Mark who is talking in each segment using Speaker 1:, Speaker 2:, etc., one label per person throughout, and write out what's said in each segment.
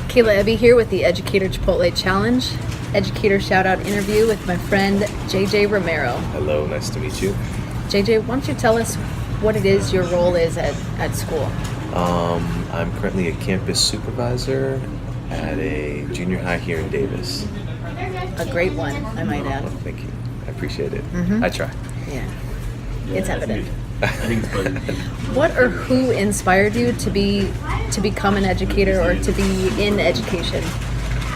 Speaker 1: Kayla Ebby here with the Educator Chipotle Challenge, Educator Shout Out Interview with my friend JJ Romero.
Speaker 2: Hello, nice to meet you.
Speaker 1: JJ, why don't you tell us what it is your role is at school?
Speaker 2: I'm currently a Campus Supervisor at a junior high here in Davis.
Speaker 1: A great one, I might add.
Speaker 2: Thank you. I appreciate it.
Speaker 1: Mm-hmm.
Speaker 2: I try.
Speaker 1: Yeah, it's evident.
Speaker 3: I think it's funny.
Speaker 1: What or who inspired you to become an educator or to be in education?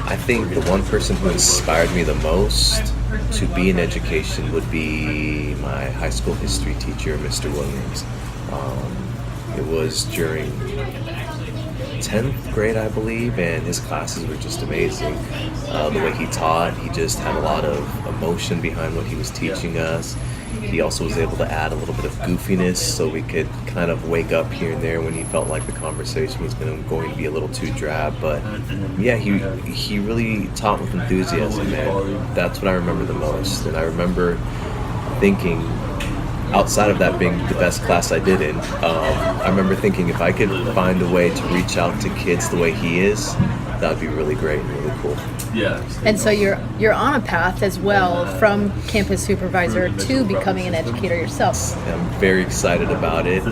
Speaker 2: I think the one person who inspired me the most to be in education would be my high school history teacher, Mr. Williams. It was during 10th grade, I believe, and his classes were just amazing. The way he taught, he just had a lot of emotion behind what he was teaching us. He also was able to add a little bit of goofiness so we could kind of wake up here and there when he felt like the conversation was going to be a little too drab. But yeah, he really taught with enthusiasm, and that's what I remember the most. And I remember thinking, outside of that being the best class I did in, I remember thinking if I could find a way to reach out to kids the way he is, that would be really great and really cool.
Speaker 3: Yeah.
Speaker 1: And so you're on a path as well from campus supervisor to becoming an educator yourself.
Speaker 2: I'm very excited about it.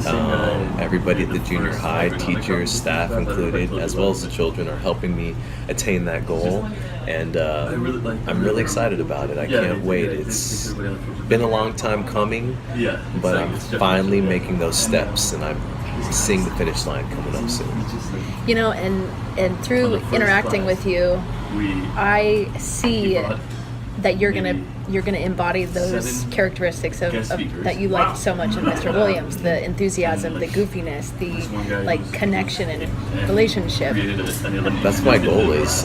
Speaker 2: Everybody at the junior high, teachers, staff included, as well as the children, are helping me attain that goal. And I'm really excited about it. I can't wait. It's been a long time coming, but I'm finally making those steps, and I'm seeing the finish line coming up soon.
Speaker 1: You know, and through interacting with you, I see that you're gonna embody those characteristics of that you like so much in Mr. Williams: the enthusiasm, the goofiness, the connection and relationship.
Speaker 2: That's my goal. Is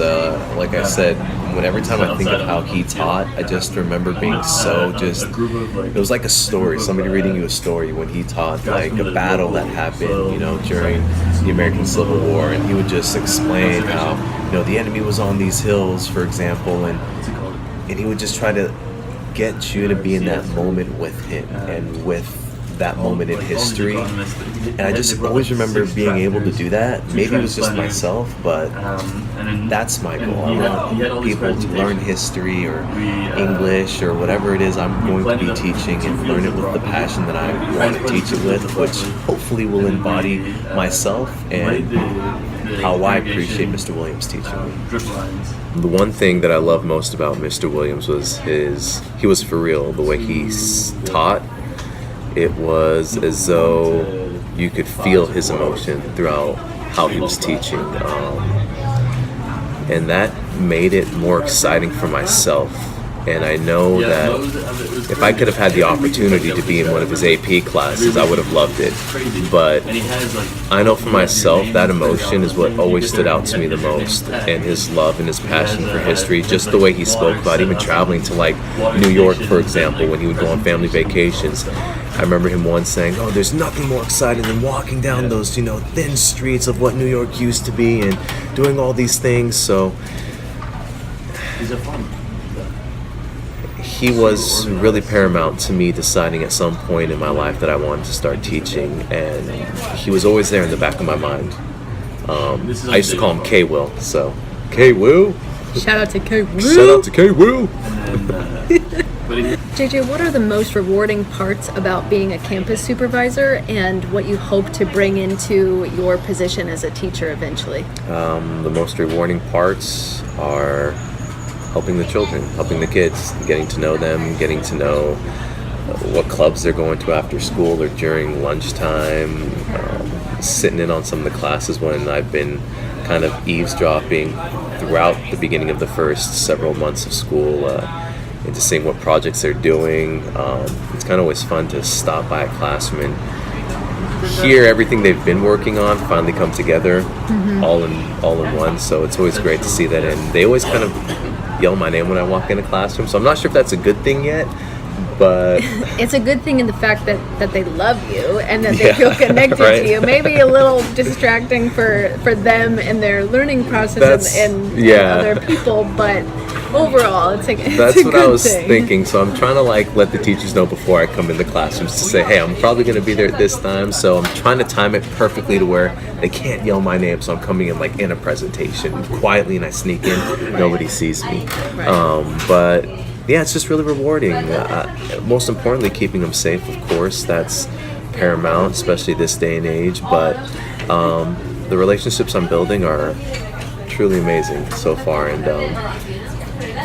Speaker 2: like I said, every time I think of how he taught, I just remember being so just. It was like a story. Somebody reading you a story when he taught, like a battle that happened, during the American Civil War, and he would just explain how the enemy was on these hills, for example, and he would just try to get you to be in that moment with him and with that moment in history. And I just always remember being able to do that. Maybe it was just myself, but that's my goal. I want people to learn history or English or whatever it is I'm going to be teaching, and learn it with the passion that I want to teach it with, which hopefully will embody myself and how I appreciate Mr. Williams teaching me. The one thing that I love most about Mr. Williams was he was for real. The way he taught, it was as though you could feel his emotion throughout how he was teaching. And that made it more exciting for myself. And I know that if I could have had the opportunity to be in one of his AP classes, I would have loved it. But I know for myself, that emotion is what always stood out to me the most. And his love and his passion for history, just the way he spoke about even traveling to like New York, for example, when he would go on family vacations. I remember him once saying, there's nothing more exciting than walking down those, thin streets of what New York used to be and doing all these things. So he was really paramount to me deciding at some point in my life that I wanted to start teaching, and he was always there in the back of my mind. I used to call him K-Will, so K-Will.
Speaker 1: Shout out to K-Will.
Speaker 2: Shout out to K-Will.
Speaker 1: JJ, what are the most rewarding parts about being a campus supervisor, and what you hope to bring into your position as a teacher eventually?
Speaker 2: The most rewarding parts are helping the children, helping the kids, getting to know them, getting to know what clubs they're going to after school or during lunchtime, sitting in on some of the classes when I've been kind of eavesdropping throughout the beginning of the first several months of school, into seeing what projects they're doing. It's kind of always fun to stop by a classroom and hear everything they've been working on finally come together, all in one. So it's always great to see that, and they always kind of yell my name when I walk in a classroom. So I'm not sure if that's a good thing yet, But
Speaker 1: it's a good thing in the fact that they love you and that they feel connected
Speaker 2: right?
Speaker 1: to you. Maybe a little distracting for them and their learning process and other people, but overall, it's a
Speaker 2: that's what I was
Speaker 1: thing.
Speaker 2: thinking. So I'm trying to like let the teachers know before I come in the classrooms to say, hey, I'm probably going to be there at this time. So I'm trying to time it perfectly to where they can't yell my name. So I'm coming in like in a presentation quietly, and I sneak in. Right. Nobody sees me. Right. But yeah, it's just really rewarding. Most importantly, keeping them safe, of course. That's paramount, especially this day and age. But the relationships I'm building are truly amazing so far. And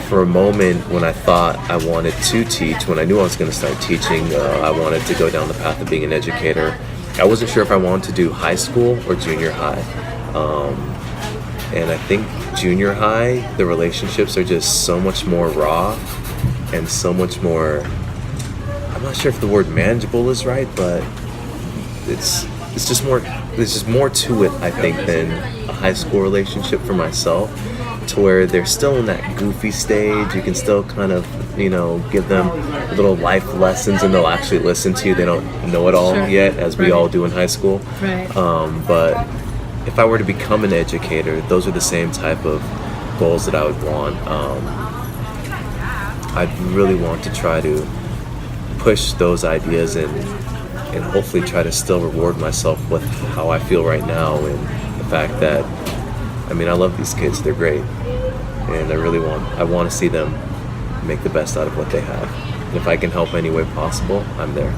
Speaker 2: for a moment, when I thought I wanted to teach, when I knew I was going to start teaching, I wanted to go down the path of being an educator. I wasn't sure if I wanted to do high school or junior high. And I think junior high, the relationships are just so much more raw and so much more, I'm not sure if the word manageable is right, but it's just more, there's just more to it, I think, than a high school relationship for myself, to where they're still in that goofy stage. You can still kind of, give them little life lessons, and they'll actually listen to you. They don't know it all yet, as we all do in high school.
Speaker 1: Right.
Speaker 2: But if I were to become an educator, those are the same type of goals that I would want. I'd really want to try to push those ideas and hopefully try to still reward myself with how I feel right now, and the fact that, I love these kids. They're great, and I want to see them make the best out of what they have. And if I can help any way possible, I'm there.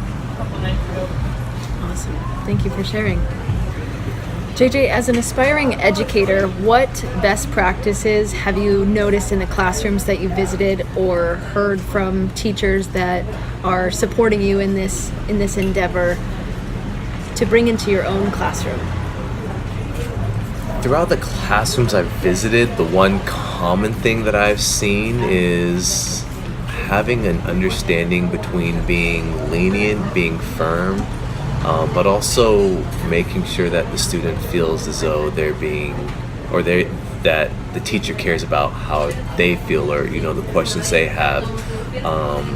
Speaker 1: Awesome. Thank you for sharing. JJ, as an aspiring educator, what best practices have you noticed in the classrooms that you visited, or heard from teachers that are supporting you in this endeavor to bring into your own classroom?
Speaker 2: Throughout the classrooms I've visited, the one common thing that I've seen is having an understanding between being lenient, being firm, but also making sure that the student feels as though that the teacher cares about how they feel, or the questions they have.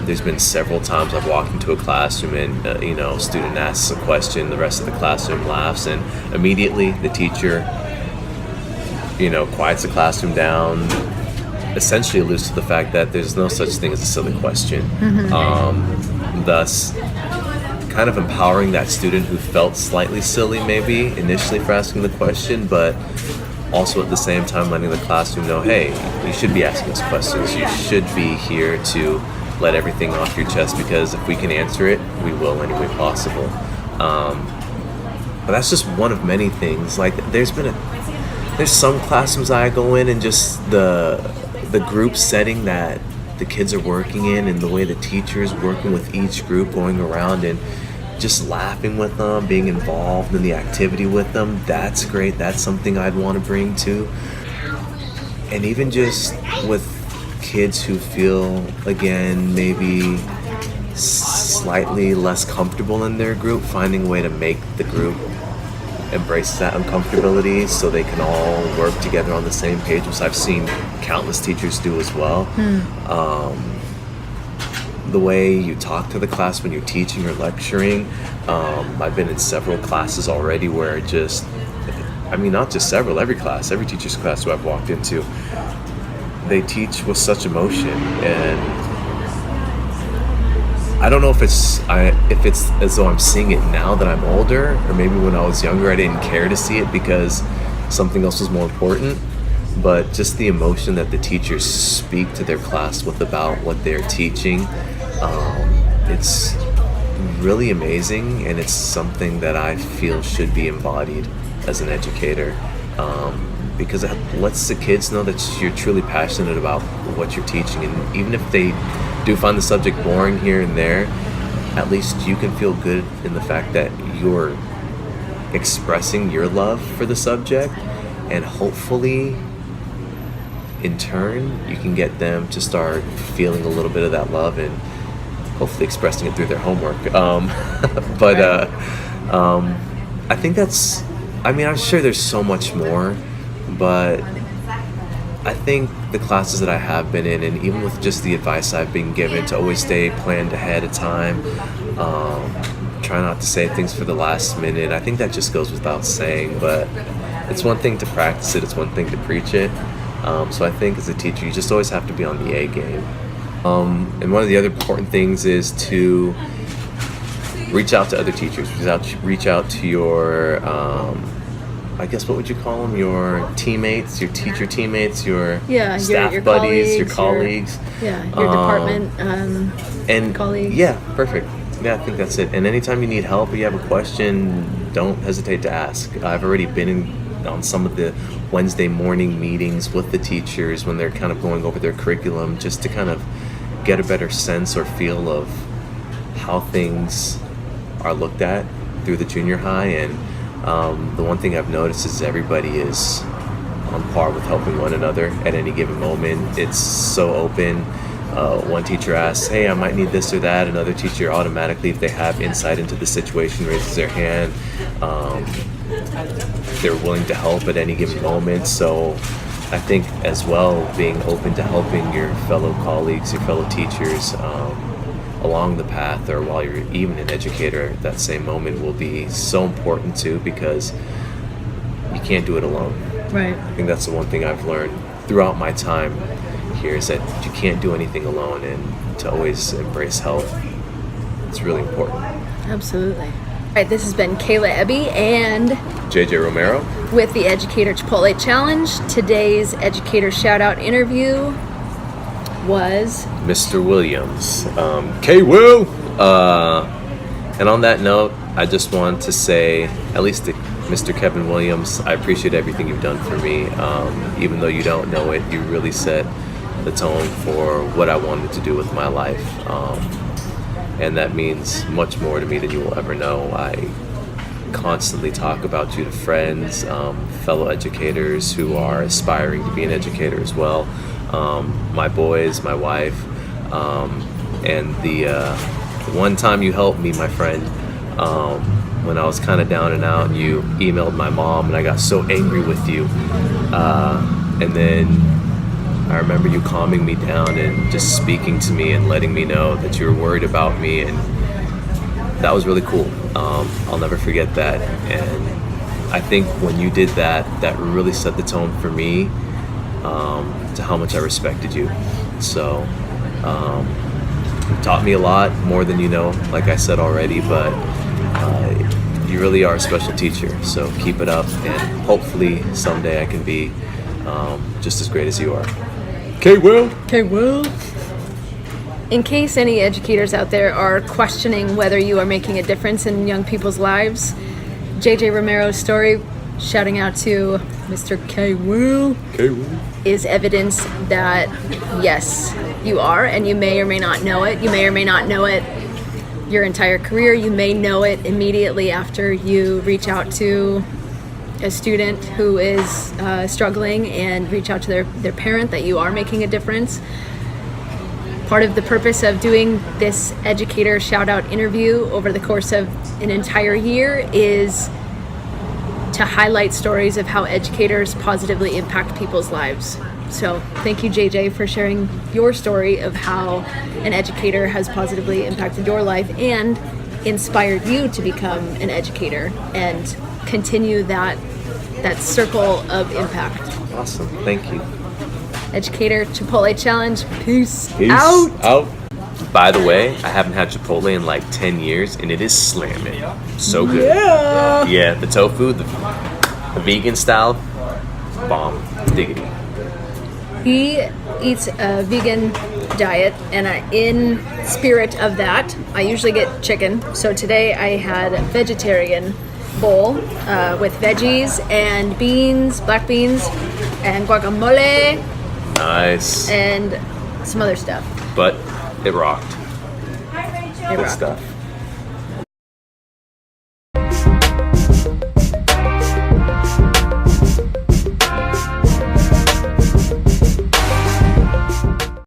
Speaker 2: There's been several times I've walked into a classroom and a student asks a question, the rest of the classroom laughs, and immediately the teacher quiets the classroom down, essentially alludes to the fact that there's no such thing as a silly question. Thus kind of empowering that student who felt slightly silly maybe initially for asking the question, but also at the same time letting the classroom know, hey, you should be asking us questions. You should be here to let everything off your chest, because if we can answer it, we will any way possible. But that's just one of many things. Like there's some classrooms I go in, and just the group setting that the kids are working in, and the way the teacher's working with each group, going around and just laughing with them, being involved in the activity with them, that's great. That's something I'd want to bring to. And even just with kids who feel, again, maybe slightly less comfortable in their group, finding a way to make the group embrace that uncomfortability so they can all work together on the same page, which I've seen countless teachers do as well. The way you talk to the class when you're teaching or lecturing. I've been in several classes already where not just several, every teacher's class who I've walked into, they teach with such emotion, and I don't know if it's as though I'm seeing it now that I'm older, or maybe when I was younger I didn't care to see it because something else was more important, but just the emotion that the teachers speak to their class with about what they're teaching, it's really amazing, and it's something that I feel should be embodied as an educator, because it lets the kids know that you're truly passionate about what you're teaching, and even if they do find the subject boring here and there, at least you can feel good in the fact that you're expressing your love for the subject, and hopefully in turn you can get them to start feeling a little bit of that love and hopefully expressing it through their homework. I think that's, I'm sure there's so much more, but I think the classes that I have been in, and even with just the advice I've been given to always stay planned ahead of time, try not to say things for the last minute, I think that just goes without saying, but it's one thing to practice it, it's one thing to preach it. So I think as a teacher, you just always have to be on the A game. And one of the other important things is to reach out to other teachers, reach out to your, I guess, what would you call them? Your teammates, your teacher teammates, your staff
Speaker 1: your
Speaker 2: buddies, your colleagues.
Speaker 1: Your department
Speaker 2: and
Speaker 1: colleagues.
Speaker 2: Yeah, perfect. Yeah, I think that's it. And anytime you need help or you have a question, don't hesitate to ask. I've already been on some of the Wednesday morning meetings with the teachers when they're kind of going over their curriculum, just to kind of get a better sense or feel of how things are looked at through the junior high. And the one thing I've noticed is everybody is on par with helping one another at any given moment. It's so open. One teacher asks, hey, I might need this or that. Another teacher automatically, if they have insight into the situation, raises their hand. They're willing to help at any given moment. So I think as well, being open to helping your fellow colleagues, your fellow teachers along the path, or while you're even an educator at that same moment, will be so important too, because you can't do it alone.
Speaker 1: Right.
Speaker 2: I think that's the one thing I've learned throughout my time here, is that you can't do anything alone, and to always embrace help. It's really important.
Speaker 1: Absolutely. All right, this has been Kayla Ebby and
Speaker 2: JJ Romero
Speaker 1: with the Educator Chipotle Challenge. Today's Educator Shout Out Interview was
Speaker 2: Mr. Williams. K-Will! And on that note, I just want to say, at least to Mr. Kevin Williams, I appreciate everything you've done for me. Even though you don't know it, you really set the tone for what I wanted to do with my life. And that means much more to me than you will ever know. I constantly talk about you to friends, fellow educators who are aspiring to be an educator as well. My boys, my wife, and the one time you helped me, my friend, when I was kind of down and out, and you emailed my mom, and I got so angry with you. And then I remember you calming me down and just speaking to me and letting me know that you were worried about me, and that was really cool. I'll never forget that. And I think when you did that, that really set the tone for me to how much I respected you. So you taught me a lot, more than you know, like I said already, but you really are a special teacher. So keep it up, and hopefully someday I can be just as great as you are. K-Will!
Speaker 1: K-Will! In case any educators out there are questioning whether you are making a difference in young people's lives, JJ Romero's story, shouting out to Mr. K-Will, is evidence that yes, you are, and you may or may not know it. You may or may not know it your entire career. You may know it immediately after you reach out to a student who is struggling and reach out to their parent, that you are making a difference. Part of the purpose of doing this Educator Shout Out interview over the course of an entire year is to highlight stories of how educators positively impact people's lives. So thank you, JJ, for sharing your story of how an educator has positively impacted your life and inspired you to become an educator and continue that circle of impact.
Speaker 2: Awesome. Thank you.
Speaker 1: Educator Chipotle Challenge. Peace
Speaker 2: out. By the way, I haven't had Chipotle in like 10 years, and it is slamming. So good. Yeah, the tofu, the vegan style, bomb. Diggity.
Speaker 1: He eats a vegan diet, and in spirit of that, I usually get chicken. So today I had a vegetarian bowl with veggies and beans, black beans, and guacamole.
Speaker 2: Nice.
Speaker 1: And some other stuff.
Speaker 2: But it rocked.
Speaker 1: It
Speaker 2: Good
Speaker 1: rocked.
Speaker 2: stuff.